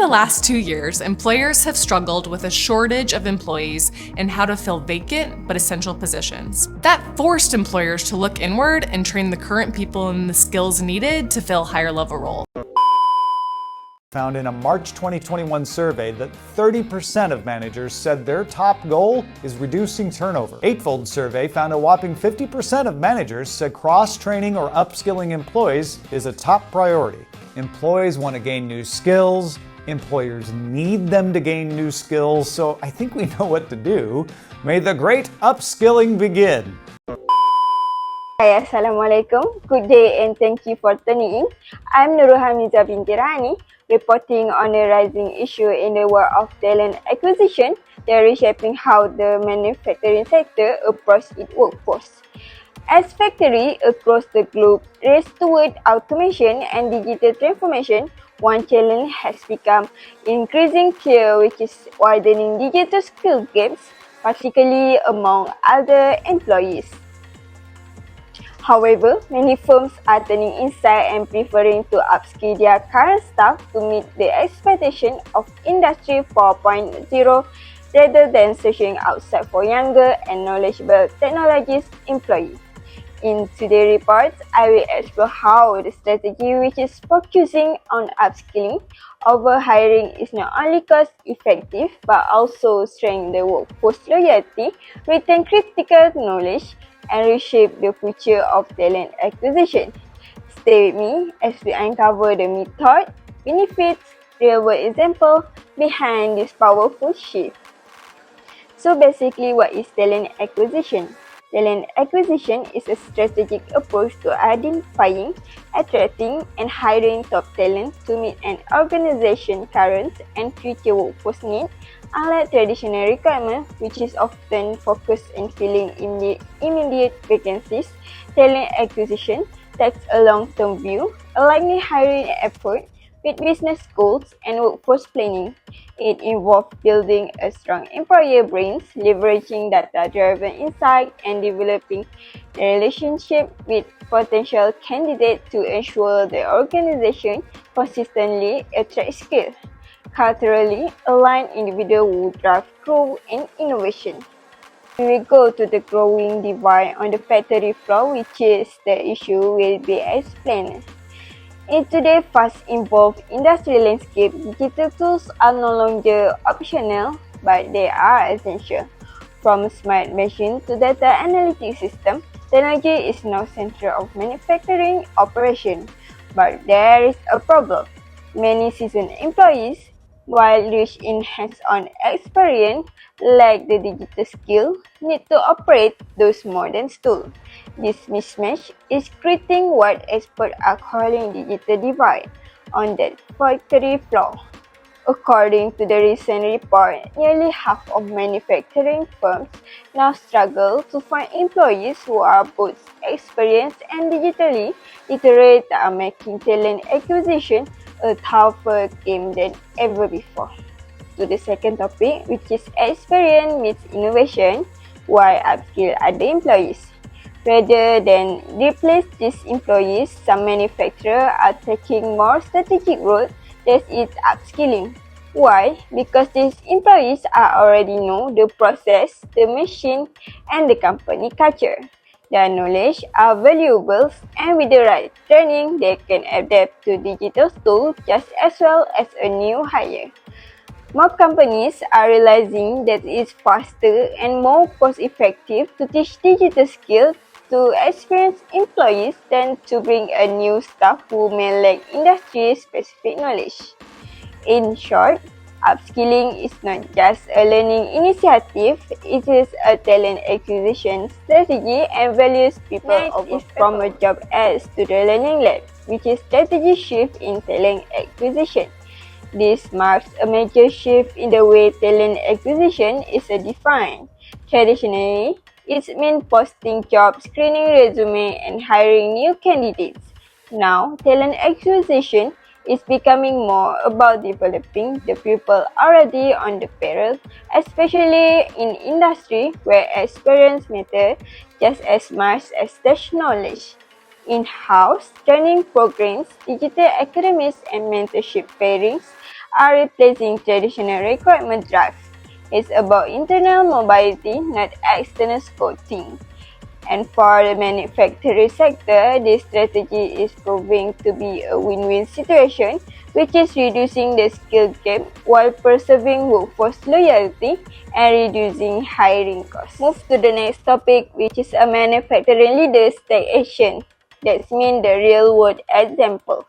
the last 2 years, employers have struggled with a shortage of employees and how to fill vacant but essential positions. That forced employers to look inward and train the current people in the skills needed to fill higher level roles. Found in a March 2021 survey that 30% of managers said their top goal is reducing turnover. Eightfold survey found a whopping 50% of managers said cross-training or upskilling employees is a top priority. Employees want to gain new skills, employers need them to gain new skills, so I think we know what to do. May the great upskilling begin. Hi, Assalamualaikum. Good day and thank you for tuning in. I'm Nurul Hamiza binti Rani, reporting on a rising issue in the world of talent acquisition that is reshaping how the manufacturing sector approaches its workforce. As factories across the globe race toward automation and digital transformation, one challenge has become increasingly clear, which is widening digital skill gaps, particularly among older employees. However, many firms are turning inside and preferring to upskill their current staff to meet the expectation of Industry 4.0 rather than searching outside for younger and knowledgeable technologist employees. In today's report, I will explore how the strategy which is focusing on upskilling over hiring is not only cost effective but also strengthen the workforce loyalty, retain critical knowledge, and reshape the future of talent acquisition. Stay with me as we uncover the method, benefits, real-world example behind this powerful shift. So basically, what is talent acquisition? Talent acquisition is a strategic approach to identifying, attracting, and hiring top talent to meet an organization's current and future workforce needs. Unlike traditional requirements, which is often focused on filling immediate vacancies, talent acquisition takes a long-term view, aligning hiring effort with business goals and workforce planning. It involves building a strong employer brand, leveraging data-driven insight, and developing a relationship with potential candidates to ensure the organization consistently attracts skilled, culturally aligned individuals who drive growth and innovation. We go to the growing divide on the factory floor, which is the issue will be explained. In today's fast-evolved industrial landscape, digital tools are no longer optional, but they are essential. From smart machines to data analytics systems, technology is now central of manufacturing operation. But there is a problem. Many seasoned employees, while rich in hands-on experience, lack the digital skill need to operate those modern tools. This mismatch is creating what experts are calling digital divide on the factory floor. According to the recent report, nearly half of manufacturing firms now struggle to find employees who are both experienced and digitally literate, making talent acquisition a tougher game than ever before. To the second topic, which is experience meets innovation, why upskill other employees. Rather than replace these employees, some manufacturers are taking more strategic route, that is upskilling. Why? Because these employees are already know the process, the machine, and the company culture. Their knowledge are valuable, and with the right training, they can adapt to digital tools just as well as a new hire. More companies are realizing that it's faster and more cost-effective to teach digital skills to experienced employees than to bring a new staff who may lack industry-specific knowledge. In short, upskilling is not just a learning initiative, it is a talent acquisition strategy and values people from a job ads to the learning lab, which is strategy shift in talent acquisition. This marks a major shift in the way talent acquisition is defined. Traditionally, it meant posting job, screening resume, and hiring new candidates. Now, talent acquisition is becoming more about developing the people already on the payroll, especially in industry where experience matters just as much as test knowledge. In-house training programs, digital academies, and mentorship pairings are replacing traditional requirement drives. It's about internal mobility, not external scouting. And for the manufacturing sector, this strategy is proving to be a win-win situation, which is reducing the skill gap while preserving workforce loyalty and reducing hiring costs. Move to the next topic, which is a manufacturing leader's take action. That's mean the real-world example.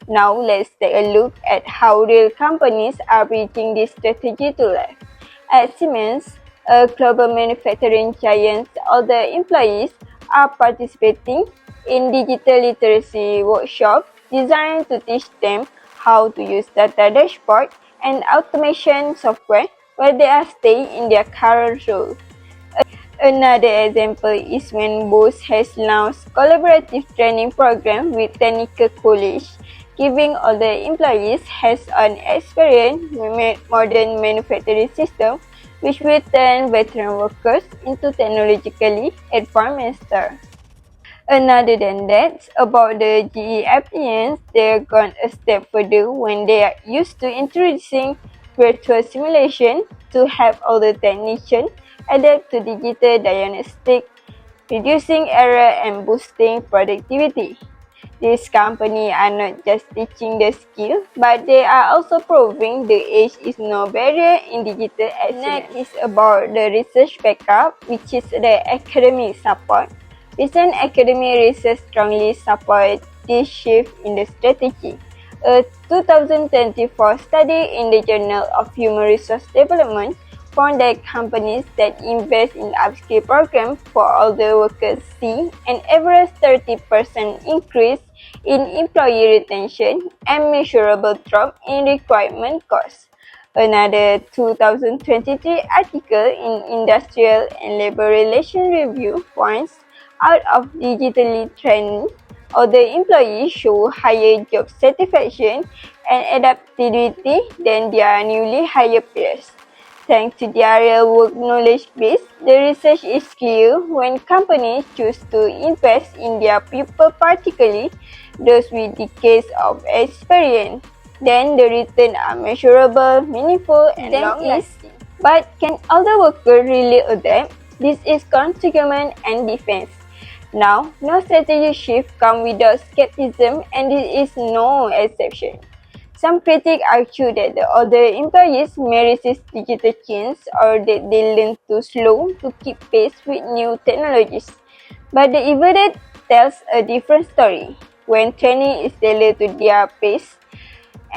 Now let's take a look at how real companies are bringing this strategy to life. At Siemens, a global manufacturing giant, all the employees are participating in digital literacy workshops designed to teach them how to use data dashboard and automation software while they are staying in their current role. Another example is when Bose has launched collaborative training program with technical college, giving all the employees hands-on experience with modern manufacturing system, which will turn veteran workers into technologically advanced masters. Another than that, about the GE appliance, they've gone a step further when they are used to introducing virtual simulation to help all the technicians adapt to digital diagnostics, reducing error and boosting productivity. These companies are not just teaching the skill, but they are also proving the age is no barrier in digital excellence. Next is about the research backup, which is the academic support. Recent academic research strongly supports this shift in the strategy. A 2024 study in the Journal of Human Resource Development found that companies that invest in upskill programs for older workers see an average 30% increase in employee retention and measurable drop in requirement costs. Another 2023 article in Industrial and Labor Relations Review points out of digitally trained, older employees show higher job satisfaction and adaptability than their newly hired peers. Thanks to their real work knowledge base, the research is clear when companies choose to invest in their people, particularly those with decades of experience. Then the returns are measurable, meaningful, and long-lasting. But can older workers really adapt? This is contingent and defense. Now, no strategy shift comes without skepticism, and this is no exception. Some critics argue that the older employees may resist digital change or that they learn too slow to keep pace with new technologies. But the evidence tells a different story. When training is tailored to their pace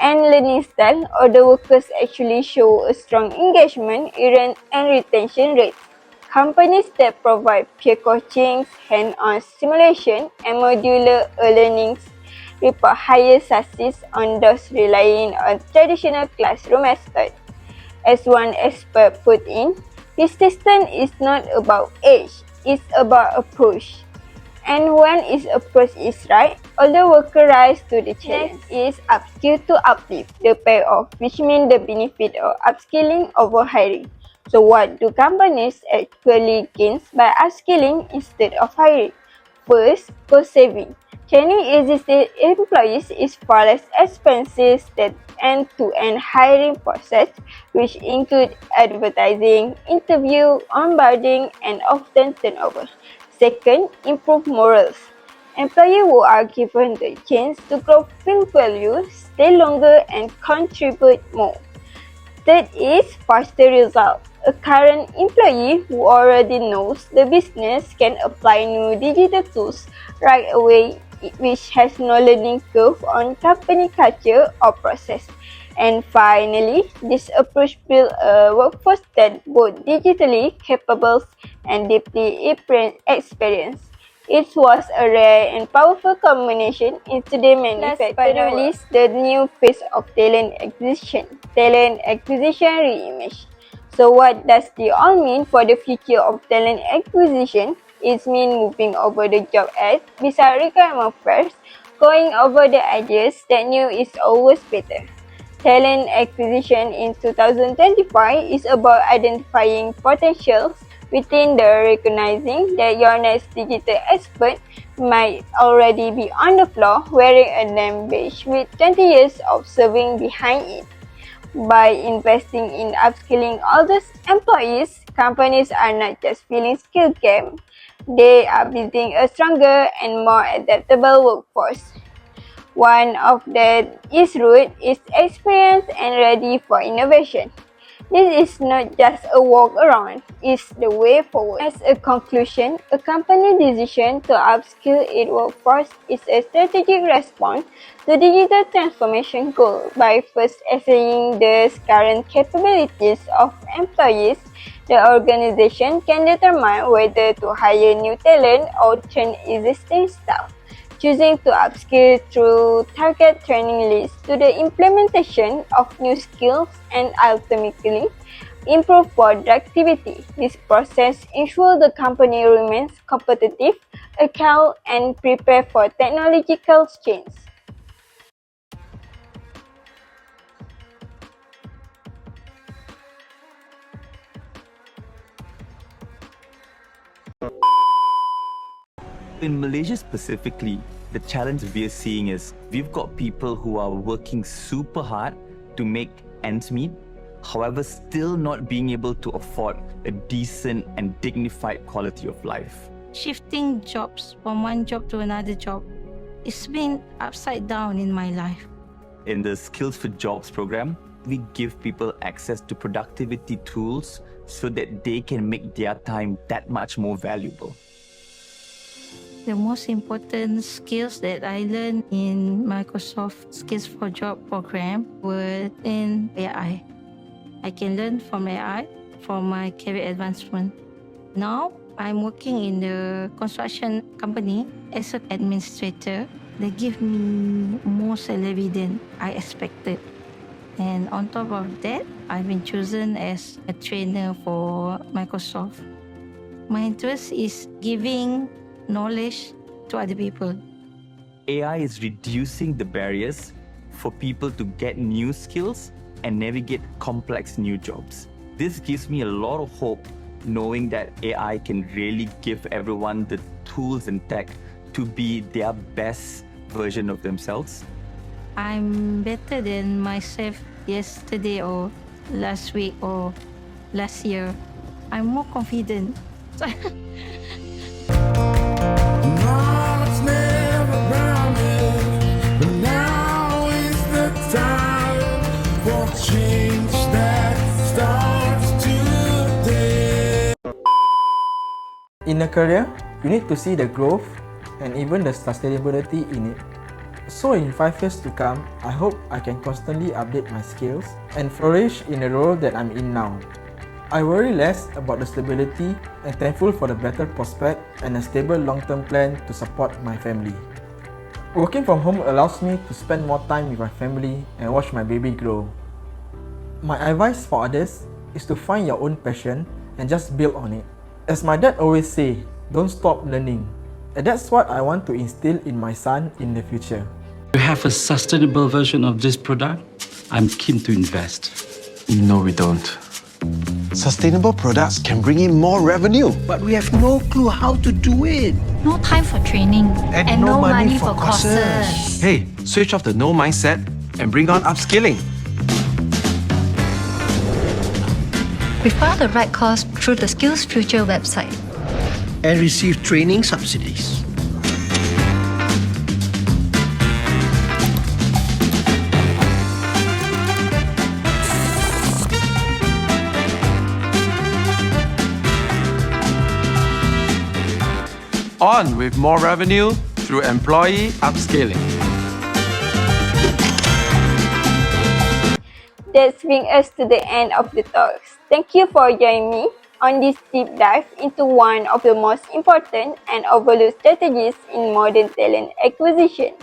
and learning style, older workers actually show a strong engagement and retention rates. Companies that provide peer coaching, hand-on simulation, and modular learnings report higher success on those relying on traditional classroom methods. As one expert put in, persistence is not about age, it's about approach. And when its approach is right, older workers rise to the challenge. Next is upskill to uplift, the payoff, which means the benefit of upskilling over hiring. So what do companies actually gain by upskilling instead of hiring? First, cost saving. Training existing employees is far less expensive than end-to-end hiring process, which include advertising, interview, onboarding, and often turnover. Second, improve morals. Employees who are given the chance to grow feel value, stay longer, and contribute more. Third is faster results. A current employee who already knows the business can apply new digital tools right away, which has no learning curve on company culture or process. And finally, this approach builds a workforce that both digitally capable and deeply experienced. It was a rare and powerful combination in today's manufacturing world. The new phase of talent acquisition reimaged. So what does this all mean for the future of talent acquisition? It means moving over the job ads without requirement first, going over the ideas that new is always better. Talent acquisition in 2025 is about identifying potentials within the recognizing that your next digital expert might already be on the floor wearing a name badge with 20 years of serving behind it. By investing in upskilling all those employees, companies are not just filling skill gap, they are building a stronger and more adaptable workforce. One of that is root is experienced and ready for innovation. This is not just a walk around, it's the way forward. As a conclusion, a company decision to upskill its workforce is a strategic response to digital transformation goal. By first assessing the current capabilities of employees, the organization can determine whether to hire new talent or train existing staff. Choosing to upskill through target training leads to the implementation of new skills and ultimately improve productivity. This process ensures the company remains competitive, agile, and prepared for technological change. In Malaysia specifically, the challenge we are seeing is we've got people who are working super hard to make ends meet, however, still not being able to afford a decent and dignified quality of life. Shifting jobs from one job to another job, it's been upside down in my life. In the Skills for Jobs program, we give people access to productivity tools so that they can make their time that much more valuable. The most important skills that I learned in Microsoft Skills for Job program were in AI. I can learn from AI for my career advancement. Now, I'm working in the construction company as an administrator. They give me more salary than I expected. And on top of that, I've been chosen as a trainer for Microsoft. My interest is giving knowledge to other people. AI is reducing the barriers for people to get new skills and navigate complex new jobs. This gives me a lot of hope knowing that AI can really give everyone the tools and tech to be their best version of themselves. I'm better than myself yesterday or last week or last year. I'm more confident. It's never promised, but now is the time for change that starts today. In a career, you need to see the growth and even the sustainability in it. So in 5 years to come, I hope I can constantly update my skills and flourish in the role that I'm in now. I worry less about the stability and thankful for the better prospect and a stable long-term plan to support my family. Working from home allows me to spend more time with my family and watch my baby grow. My advice for others is to find your own passion and just build on it. As my dad always say, don't stop learning. And that's what I want to instill in my son in the future. To have a sustainable version of this product, I'm keen to invest. No, we don't. Sustainable products can bring in more revenue, but we have no clue how to do it. No time for training and no money for courses. Hey, switch off the no mindset and bring on upskilling. We found the right course through the Skills Future website and receive training subsidies. On with more revenue through employee upskilling. That brings us to the end of the talks. Thank you for joining me on this deep dive into one of the most important and overlooked strategies in modern talent acquisition.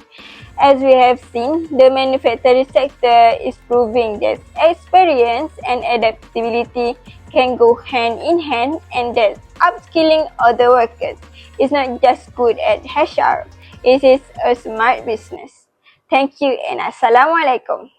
As we have seen, the manufacturing sector is proving that experience and adaptability can go hand in hand, and that upskilling other workers is not just good at HR, it is a smart business. Thank you and Assalamualaikum.